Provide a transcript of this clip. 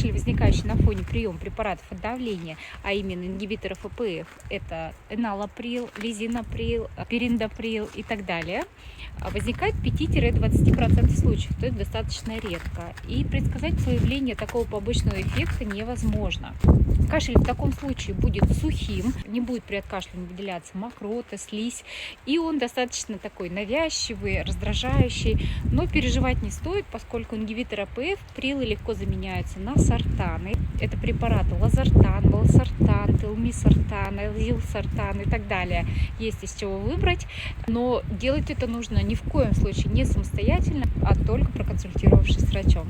Кашель, возникающий на фоне приема препаратов от давления, а именно ингибиторов ЭПФ, это эналоприл, лизинаприл, пириндаприл и так далее, возникает в 5-20% случаев, то есть достаточно редко. И предсказать появление такого побочного эффекта невозможно. Кашель в таком случае будет сухим, не будет при откашливании выделяться мокрота, слизь, и он достаточно такой навязчивый, раздражающий, но переживать не стоит, поскольку ингибиторы АПФ прилы легко заменяются на сортаны. Это препараты лазартан, valsartan, телмисартан, элзилсартан и так далее. Есть из чего выбрать, но делать это нужно ни в коем случае не самостоятельно, а только проконсультировавшись с врачом.